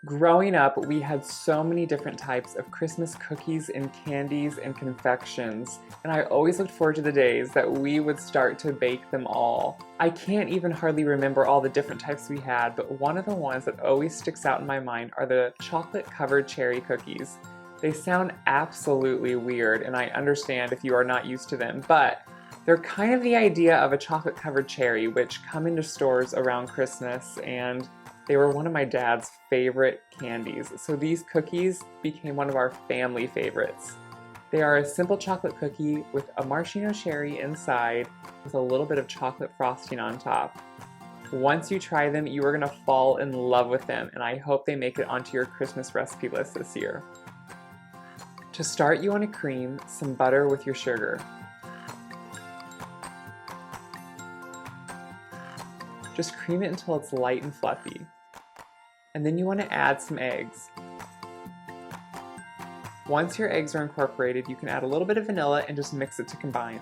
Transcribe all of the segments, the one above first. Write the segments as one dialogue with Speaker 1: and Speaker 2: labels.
Speaker 1: Growing up, we had so many different types of Christmas cookies and candies and confections, and I always looked forward to the days that we would start to bake them all. I can't even hardly remember all the different types we had, but one of the ones that always sticks out in my mind are the chocolate-covered cherry cookies. They sound absolutely weird, and I understand if you are not used to them, but they're kind of the idea of a chocolate-covered cherry, which come into stores around Christmas, and they were one of my dad's favorite candies, so these cookies became one of our family favorites. They are a simple chocolate cookie with a maraschino cherry inside with a little bit of chocolate frosting on top. Once you try them, you are going to fall in love with them, and I hope they make it onto your Christmas recipe list this year. To start, you want to cream some butter with your sugar. Just cream it until it's light and fluffy. And then you want to add some eggs. Once your eggs are incorporated, you can add a little bit of vanilla and just mix it to combine.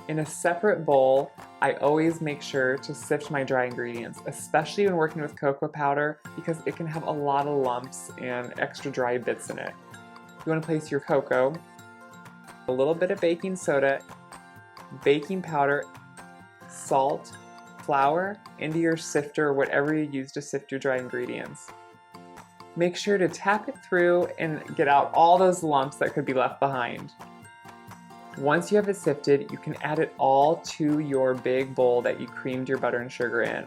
Speaker 1: In a separate bowl, I always make sure to sift my dry ingredients, especially when working with cocoa powder, because it can have a lot of lumps and extra dry bits in it. You want to place your cocoa, a little bit of baking soda, baking powder, salt, flour into your sifter or whatever you use to sift your dry ingredients. Make sure to tap it through and get out all those lumps that could be left behind. Once you have it sifted, you can add it all to your big bowl that you creamed your butter and sugar in.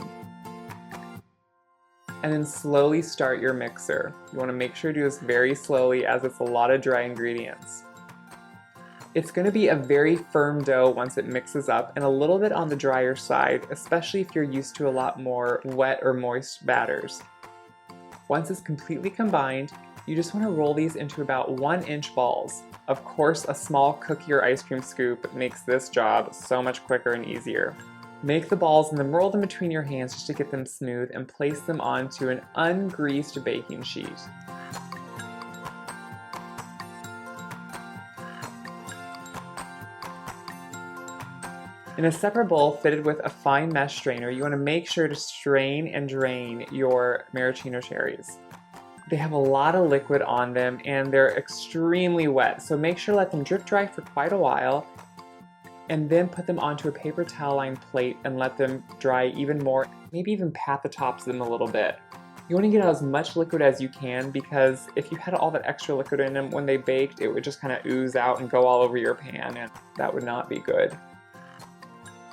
Speaker 1: And then slowly start your mixer. You want to make sure to do this very slowly as it's a lot of dry ingredients. It's going to be a very firm dough once it mixes up and a little bit on the drier side, especially if you're used to a lot more wet or moist batters. Once it's completely combined, you just want to roll these into about 1-inch balls. Of course, a small cookie or ice cream scoop makes this job so much quicker and easier. Make the balls and then roll them between your hands just to get them smooth and place them onto an ungreased baking sheet. In a separate bowl fitted with a fine mesh strainer, you want to make sure to strain and drain your maraschino cherries. They have a lot of liquid on them and they're extremely wet, so make sure to let them drip dry for quite a while and then put them onto a paper towel lined plate and let them dry even more, maybe even pat the tops of them a little bit. You want to get out as much liquid as you can because if you had all that extra liquid in them when they baked, it would just kind of ooze out and go all over your pan, and that would not be good.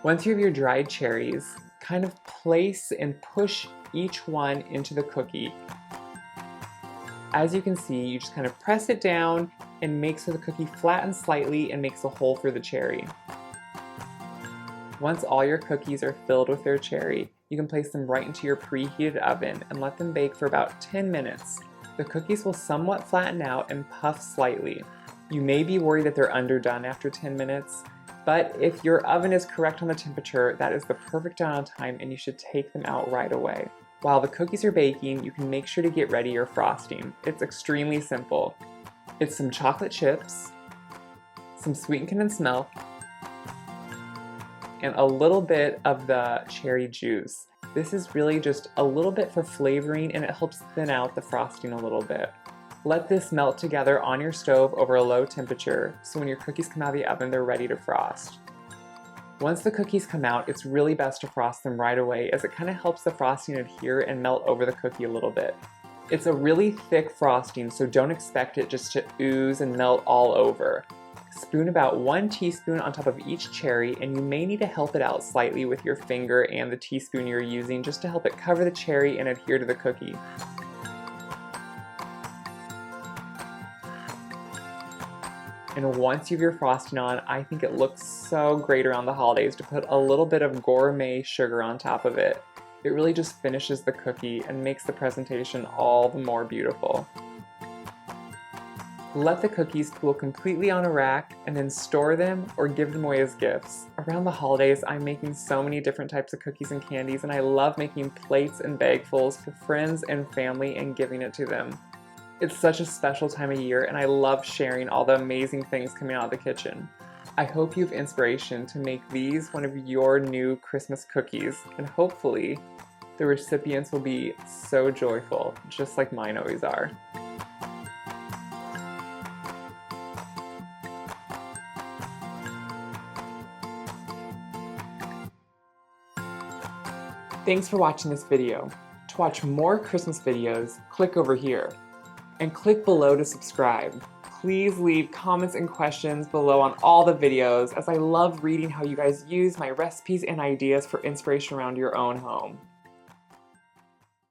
Speaker 1: Once you have your dried cherries, kind of place and push each one into the cookie. As you can see, you just kind of press it down and make so the cookie flattens slightly and makes a hole for the cherry. Once all your cookies are filled with their cherry, you can place them right into your preheated oven and let them bake for about 10 minutes. The cookies will somewhat flatten out and puff slightly. You may be worried that they're underdone after 10 minutes, but if your oven is correct on the temperature, that is the perfect amount of time and you should take them out right away. While the cookies are baking, you can make sure to get ready your frosting. It's extremely simple. It's some chocolate chips, some sweetened condensed milk, and a little bit of the cherry juice. This is really just a little bit for flavoring and it helps thin out the frosting a little bit. Let this melt together on your stove over a low temperature, so when your cookies come out of the oven, they're ready to frost. Once the cookies come out, it's really best to frost them right away as it kind of helps the frosting adhere and melt over the cookie a little bit. It's a really thick frosting, so don't expect it just to ooze and melt all over. Spoon about 1 teaspoon on top of each cherry, and you may need to help it out slightly with your finger and the teaspoon you're using just to help it cover the cherry and adhere to the cookie. And once you have your frosting on, I think it looks so great around the holidays to put a little bit of gourmet sugar on top of it. It really just finishes the cookie and makes the presentation all the more beautiful. Let the cookies cool completely on a rack and then store them or give them away as gifts. Around the holidays, I'm making so many different types of cookies and candies, and I love making plates and bagfuls for friends and family and giving it to them. It's such a special time of year, and I love sharing all the amazing things coming out of the kitchen. I hope you have inspiration to make these one of your new Christmas cookies, and hopefully The recipients will be so joyful, just like mine always are. Thanks for watching this video. To watch more Christmas videos, click over here. And click below to subscribe. Please leave comments and questions below on all the videos, as I love reading how you guys use my recipes and ideas for inspiration around your own home.